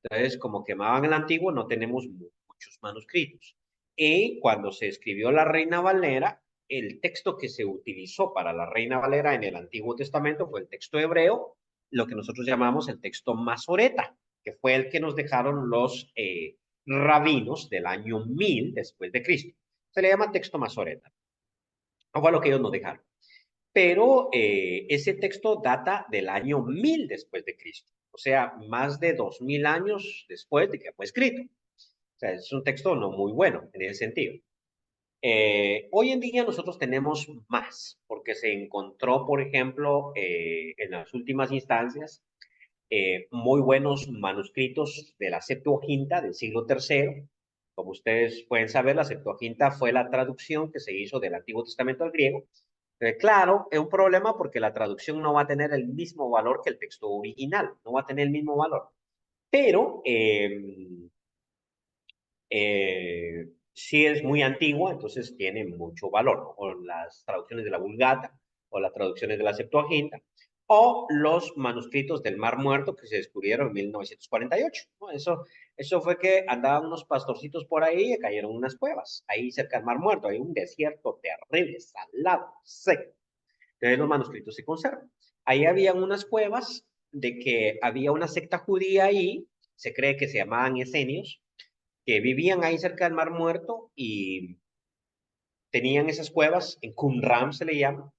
Entonces, como quemaban el antiguo, no tenemos muchos manuscritos. Y cuando se escribió la Reina Valera, el texto que se utilizó para la Reina Valera en el Antiguo Testamento fue el texto hebreo, lo que nosotros llamamos el texto Masoreta, que fue el que nos dejaron los rabinos del año 1000 después de Cristo. Se le llama texto Masoreta. O fue lo que ellos nos dejaron. Pero ese texto data del año 1000 después de Cristo, o sea, más de 2000 años después de que fue escrito. O sea, es un texto no muy bueno en ese sentido. Hoy en día nosotros tenemos más, porque se encontró, por ejemplo, en las últimas instancias, muy buenos manuscritos de la Septuaginta del siglo III. Como ustedes pueden saber, la Septuaginta fue la traducción que se hizo del Antiguo Testamento al griego. Claro, es un problema porque la traducción no va a tener el mismo valor que el texto original, no va a tener el mismo valor. Pero sí es muy antigua, entonces tiene mucho valor, ¿no? O las traducciones de la Vulgata, o las traducciones de la Septuaginta, o los manuscritos del Mar Muerto que se descubrieron en 1948, ¿no? Eso fue que andaban unos pastorcitos por ahí y cayeron en unas cuevas, ahí cerca del Mar Muerto, hay un desierto terrible, salado, seco. Entonces los manuscritos se conservan. Ahí habían unas cuevas de que había una secta judía ahí, se cree que se llamaban esenios, que vivían ahí cerca del Mar Muerto y tenían esas cuevas, en Qumran se le llama.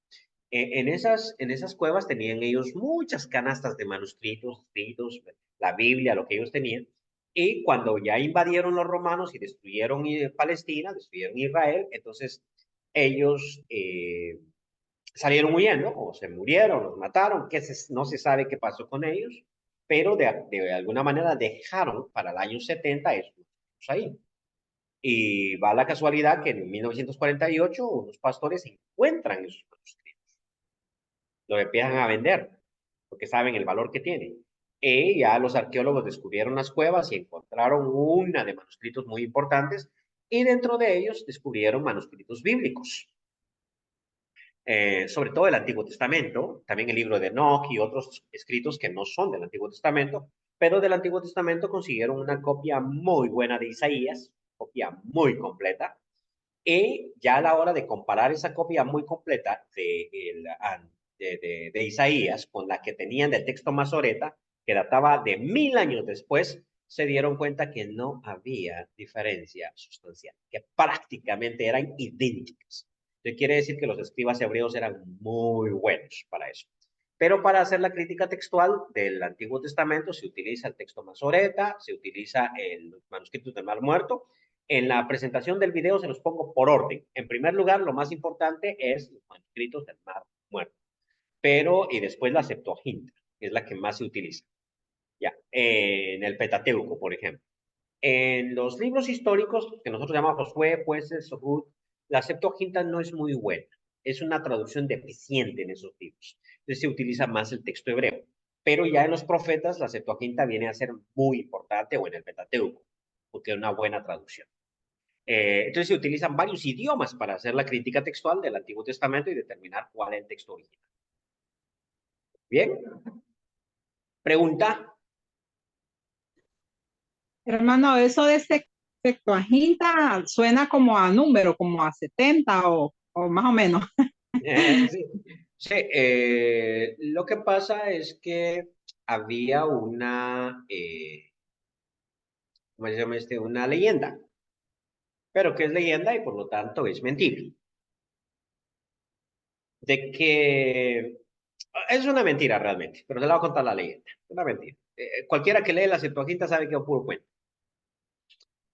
En esas cuevas tenían ellos muchas canastas de manuscritos, escritos, la Biblia, lo que ellos tenían. Y cuando ya invadieron los romanos y destruyeron Palestina, destruyeron Israel, entonces ellos salieron huyendo o se murieron, los mataron, no se sabe qué pasó con ellos, pero de alguna manera dejaron para el año 70 eso ahí. Y va la casualidad que en 1948 unos pastores encuentran esos manuscritos, los empiezan a vender porque saben el valor que tienen. Y ya los arqueólogos descubrieron las cuevas y encontraron una de manuscritos muy importantes y dentro de ellos descubrieron manuscritos bíblicos. Sobre todo el Antiguo Testamento, también el libro de Enoch y otros escritos que no son del Antiguo Testamento, pero del Antiguo Testamento consiguieron una copia muy buena de Isaías, copia muy completa, y ya a la hora de comparar esa copia muy completa de Isaías con la que tenían del texto Masoreta, que databa de 1000 años después, se dieron cuenta que no había diferencia sustancial, que prácticamente eran idénticas. Eso quiere decir que los escribas hebreos eran muy buenos para eso. Pero para hacer la crítica textual del Antiguo Testamento se utiliza el texto Masoreta, se utiliza los manuscritos del Mar Muerto. En la presentación del video se los pongo por orden. En primer lugar, lo más importante es los manuscritos del Mar Muerto, y después la Septuaginta, que es la que más se utiliza. Ya, en el Pentateuco, por ejemplo. En los libros históricos, que nosotros llamamos Josué, Jueces, Ruth, la Septuaginta no es muy buena. Es una traducción deficiente en esos libros. Entonces se utiliza más el texto hebreo. Pero ya en los profetas la Septuaginta viene a ser muy importante, o en el Pentateuco, porque es una buena traducción. Entonces se utilizan varios idiomas para hacer la crítica textual del Antiguo Testamento y determinar cuál es el texto original. Bien. Pregunta. Hermano, eso de Septuaginta suena como a número, como a 70 o más o menos. Sí, sí, lo que pasa es que había una, ¿cómo se llama este? Una leyenda, pero que es leyenda y por lo tanto es mentira. De que es una mentira realmente, pero te la voy a contar la leyenda. Es una mentira. Cualquiera que lee la Septuaginta sabe que es puro cuento.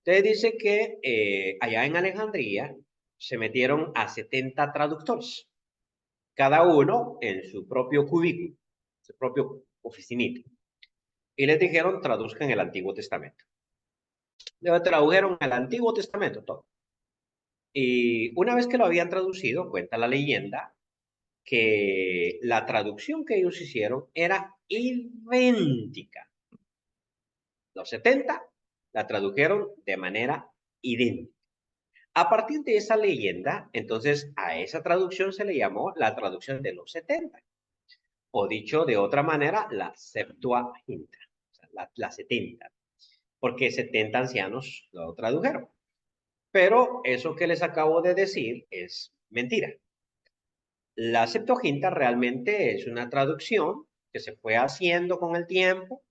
Entonces dice que allá en Alejandría se metieron a 70 traductores, cada uno en su propio cubículo, su propio oficinito. Y les dijeron, traduzcan el Antiguo Testamento. Luego tradujeron el Antiguo Testamento todo. Y una vez que lo habían traducido, cuenta la leyenda que la traducción que ellos hicieron era idéntica. Los 70 la tradujeron de manera idéntica. A partir de esa leyenda, entonces a esa traducción se le llamó la traducción de los 70. O dicho de otra manera, la Septuaginta, o sea, la 70, porque 70 ancianos lo tradujeron. Pero eso que les acabo de decir es mentira. La Septuaginta realmente es una traducción que se fue haciendo con el tiempo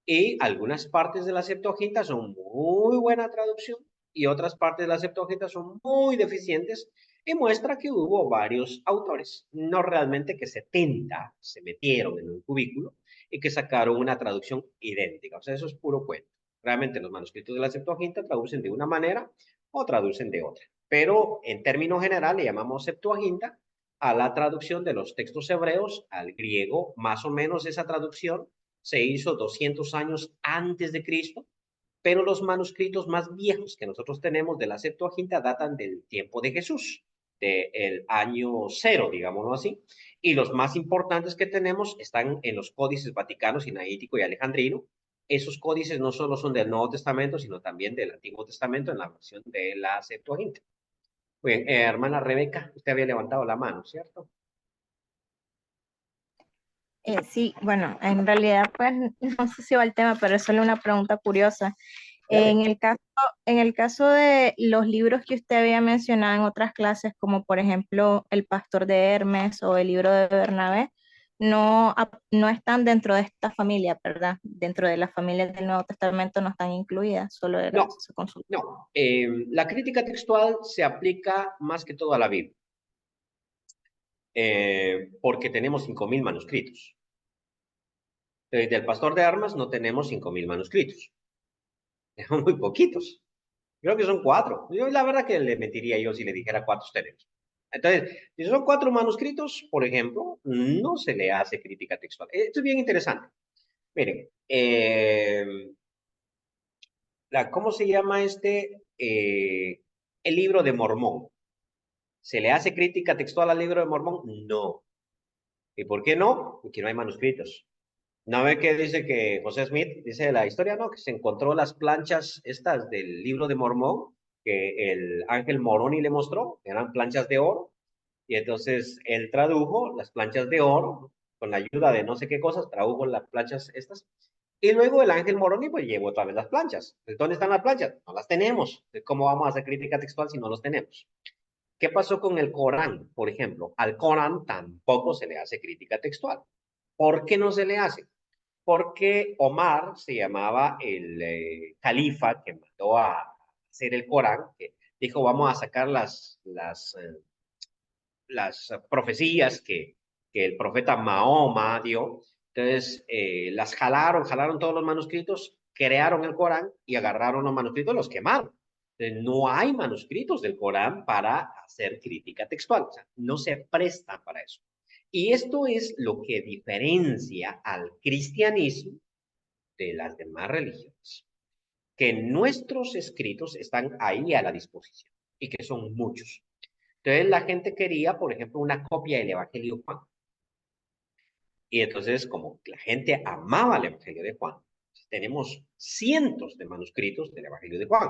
y algunas partes de la Septuaginta son muy buena traducción y otras partes de la Septuaginta son muy deficientes y muestra que hubo varios autores, no realmente que 70 se metieron en un cubículo y que sacaron una traducción idéntica. O sea, eso es puro cuento. Realmente los manuscritos de la Septuaginta traducen de una manera o traducen de otra. Pero en términos generales le llamamos Septuaginta a la traducción de los textos hebreos al griego. Más o menos esa traducción se hizo 200 años antes de Cristo, pero los manuscritos más viejos que nosotros tenemos de la Septuaginta datan del tiempo de Jesús, del año 0, digámoslo así, y los más importantes que tenemos están en los códices vaticanos, sinaítico y alejandrino. Esos códices no solo son del Nuevo Testamento, sino también del Antiguo Testamento en la versión de la Septuaginta. Bien, hermana Rebeca, usted había levantado la mano, ¿cierto? Sí, bueno, en realidad, pues no sé si va el tema, pero es solo una pregunta curiosa. Dale. En el caso de los libros que usted había mencionado en otras clases, como por ejemplo El Pastor de Hermes o el libro de Bernabé, no están dentro de esta familia, ¿verdad? Dentro de las familias del Nuevo Testamento no están incluidas, solo era No, su consulta. no. La crítica textual se aplica más que todo a la Biblia, porque tenemos 5.000 manuscritos. Del Pastor de Armas no tenemos 5.000 manuscritos. Tenemos muy poquitos. Creo que son 4. Yo la verdad que le mentiría yo si le dijera cuántos tenemos. Entonces, si son 4 manuscritos, por ejemplo, no se le hace crítica textual. Esto es bien interesante. Miren, ¿cómo se llama este? El libro de Mormón. ¿Se le hace crítica textual al libro de Mormón? No. ¿Y por qué no? Porque no hay manuscritos. ¿No ve que dice que José Smith dice la historia, no? Que se encontró las planchas estas del libro de Mormón que el ángel Moroni le mostró, eran planchas de oro, y entonces él tradujo las planchas de oro, con la ayuda de no sé qué cosas, tradujo las planchas estas, y luego el ángel Moroni pues llevó otra vez las planchas. ¿Dónde están las planchas? No las tenemos. ¿Cómo vamos a hacer crítica textual si no los tenemos? ¿Qué pasó con el Corán, por ejemplo? Al Corán tampoco se le hace crítica textual. ¿Por qué no se le hace? Porque Omar se llamaba el califa que mandó a hacer el Corán, que dijo vamos a sacar las profecías que el profeta Mahoma dio. Entonces las jalaron todos los manuscritos, crearon el Corán y agarraron los manuscritos y los quemaron. Entonces, no hay manuscritos del Corán para hacer crítica textual, o sea, no se prestan para eso. Y esto es lo que diferencia al cristianismo de las demás religiones, que nuestros escritos están ahí a la disposición y que son muchos. Entonces la gente quería, por ejemplo, una copia del Evangelio de Juan. Y entonces, como la gente amaba el Evangelio de Juan, tenemos cientos de manuscritos del Evangelio de Juan.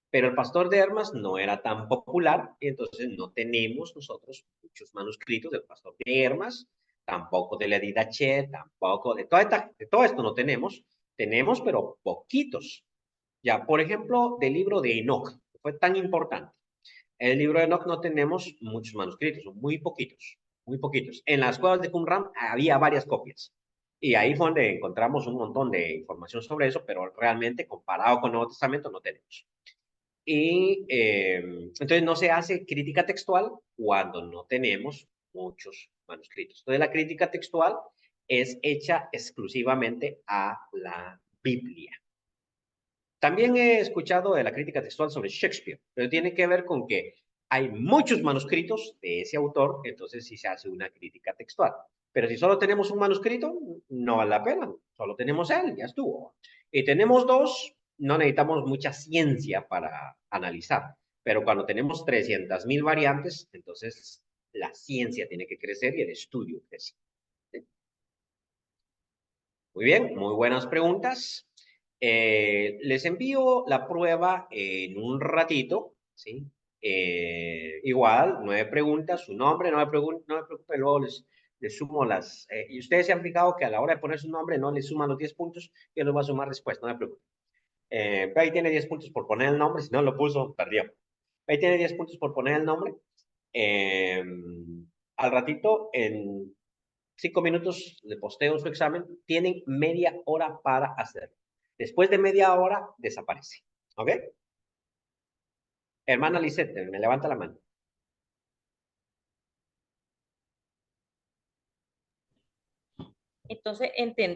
Pero el pastor de Hermas no era tan popular y entonces no tenemos nosotros muchos manuscritos del pastor de Hermas, tampoco de la Didache, tampoco de todo esto no tenemos. Tenemos, pero poquitos. Ya, por ejemplo, del libro de Enoch, que fue tan importante. El libro de Enoch no tenemos muchos manuscritos, son muy poquitos, muy poquitos. En las cuevas de Qumran había varias copias. Y ahí fue donde encontramos un montón de información sobre eso, pero realmente comparado con el Nuevo Testamento no tenemos. Y entonces no se hace crítica textual cuando no tenemos muchos manuscritos. Entonces la crítica textual es hecha exclusivamente a la Biblia. También he escuchado de la crítica textual sobre Shakespeare, pero tiene que ver con que hay muchos manuscritos de ese autor, entonces sí se hace una crítica textual. Pero si solo tenemos un manuscrito, no vale la pena, solo tenemos él, ya estuvo. Y tenemos dos, no necesitamos mucha ciencia para analizar, pero cuando tenemos 300.000 variantes, entonces la ciencia tiene que crecer y el estudio crece. Muy bien, muy buenas preguntas. Les envío la prueba en un ratito, ¿sí? Igual, 9 preguntas, su nombre, no me preocupe, luego les sumo las... y ustedes se han fijado que a la hora de poner su nombre no les suman los 10 puntos, yo les voy a sumar después, no me preocupe. Ahí tiene 10 puntos por poner el nombre, si no lo puso, perdió. Ahí tiene 10 puntos por poner el nombre. Al ratito, en 5 minutos le posteo su examen, tienen media hora para hacerlo. Después de media hora, desaparece. ¿Ok? Hermana Lisette, me levanta la mano. Entonces,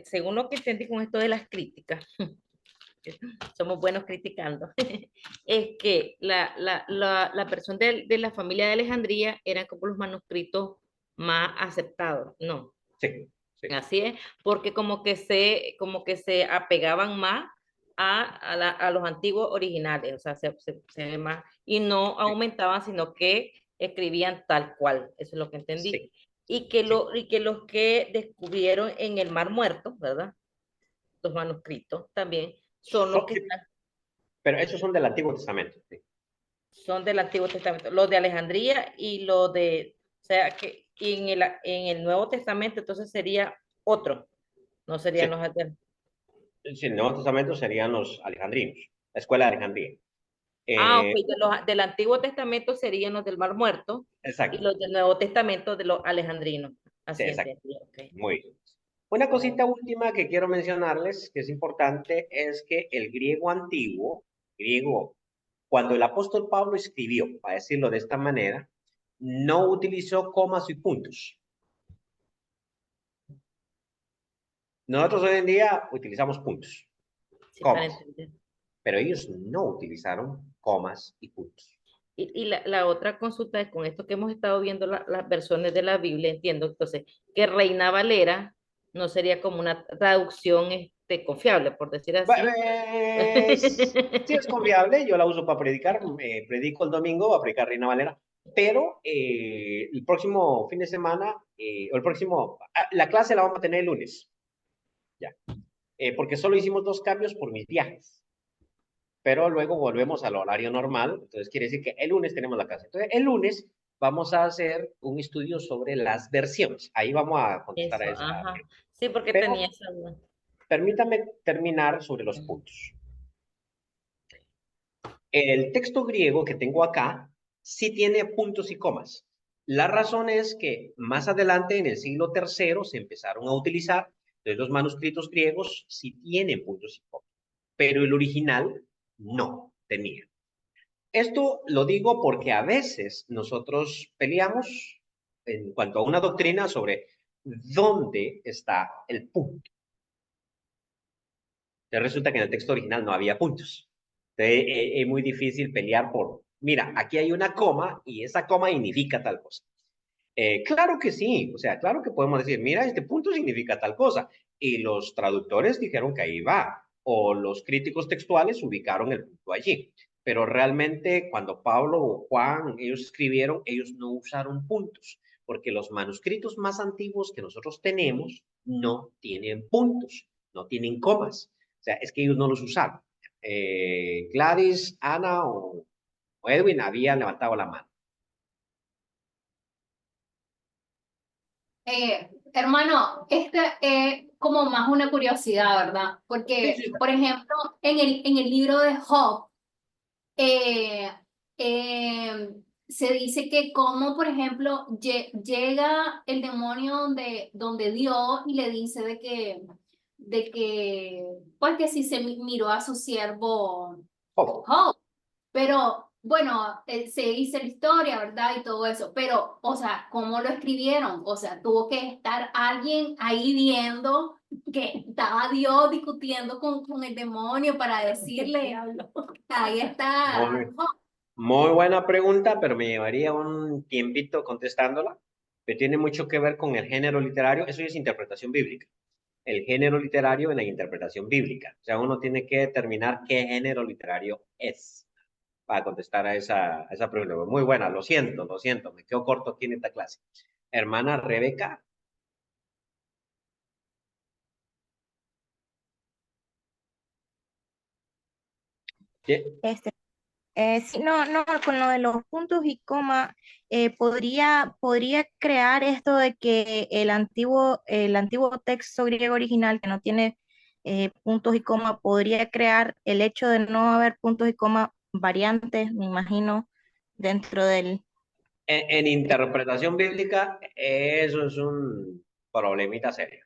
según lo que entendí con esto de las críticas, somos buenos criticando, es que la versión de la familia de Alejandría eran como los manuscritos más aceptados, ¿no? Sí, sí. Así es, porque como que se apegaban más a los antiguos originales, o sea, se ve más, y no aumentaban, sino que escribían tal cual, eso es lo que entendí. Sí, Y que los que descubrieron en el Mar Muerto, ¿verdad? Los manuscritos también son los que están, pero esos son del Antiguo Testamento. Sí. son del Antiguo Testamento, los de Alejandría y los de, o sea, que en el Nuevo Testamento entonces sería otro, no serían Sí. los alternos. Sí, el Nuevo Testamento serían los alejandrinos, la escuela de Alejandría. Ok, del Antiguo Testamento serían los del Mar Muerto y Exacto. los del Nuevo Testamento de los alejandrinos. Sí, Así exacto. entendí, ok. Muy bien. Una cosita última que quiero mencionarles, que es importante, es que el griego antiguo, cuando el apóstol Pablo escribió, para decirlo de esta manera, no utilizó comas y puntos. Nosotros hoy en día utilizamos puntos, Sí, para comas, entender. pero ellos no utilizaron comas y puntos. Y la otra consulta es con esto que hemos estado viendo las versiones de la Biblia, entiendo entonces que Reina Valera no sería como una traducción confiable, por decir así. Sí es confiable, yo la uso para predicar, predico el domingo, voy a predicar Reina Valera, pero el próximo fin de semana, la clase la vamos a tener el lunes, ya, porque solo hicimos 2 cambios por mis viajes, pero luego volvemos al horario normal, entonces quiere decir que el lunes tenemos la clase. Entonces, el lunes vamos a hacer un estudio sobre las versiones, ahí vamos a contestar a Eso, esa ajá. pregunta. Sí, porque Pero tenía esa duda. permítame terminar sobre los puntos. El texto griego que tengo acá sí tiene puntos y comas. La razón es que más adelante, en el siglo III, se empezaron a utilizar, entonces los manuscritos griegos sí tienen puntos y comas, pero el original no tenía. Esto lo digo porque a veces nosotros peleamos en cuanto a una doctrina sobre dónde está el punto. Entonces resulta que en el texto original no había puntos. Entonces es muy difícil pelear por, mira, aquí hay una coma y esa coma significa tal cosa. Claro que sí, o sea, claro que podemos decir, mira, este punto significa tal cosa. Y los traductores dijeron que ahí va, o los críticos textuales ubicaron el punto allí. pero realmente cuando Pablo o Juan, ellos escribieron, ellos no usaron puntos, porque los manuscritos más antiguos que nosotros tenemos no tienen puntos, no tienen comas. O sea, es que ellos no los usaron. Gladys, Ana o Edwin habían levantado la mano. Hermano, esta es como más una curiosidad, ¿verdad? Porque, Sí, sí. por ejemplo, en el libro de Job, eh, se dice que como, por ejemplo, llega el demonio donde Dios y le dice pues que si se miró a su siervo Oh, Job. Pero bueno, se dice la historia, ¿verdad? Y todo eso, pero, o sea, ¿cómo lo escribieron? O sea, tuvo que estar alguien ahí viendo que estaba Dios discutiendo con el demonio para decirle, ahí está. muy, muy buena pregunta, pero me llevaría un tiempito contestándola, que tiene mucho que ver con el género literario. Eso es interpretación bíblica. El género literario en la interpretación bíblica. O sea, uno tiene que determinar qué género literario es para contestar a esa pregunta. Muy buena, lo siento, me quedo corto aquí en esta clase. Hermana Rebeca. ¿Sí? Sí, no, con lo de los puntos y coma, podría crear esto de que el antiguo texto griego original que no tiene puntos y coma, podría crear el hecho de no haber puntos y coma variantes, me imagino, dentro del... En interpretación bíblica, eso es un problemita serio.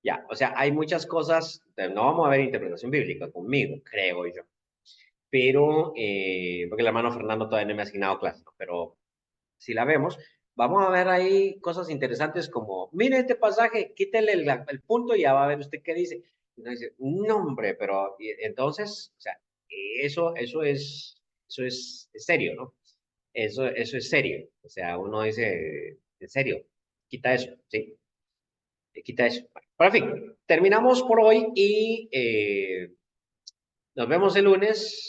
Ya, o sea, hay muchas cosas, no vamos a ver interpretación bíblica conmigo, creo yo. Pero, porque el hermano Fernando todavía no me ha asignado clase, ¿no? Pero si la vemos, vamos a ver ahí cosas interesantes como, mire este pasaje, quítele el punto y ya va a ver usted qué dice. Y uno dice, no, hombre, pero entonces, o sea, eso es serio, ¿no? Eso es serio. O sea, uno dice, en serio, quita eso, ¿sí? Quita eso. Pero, en fin, terminamos por hoy y nos vemos el lunes.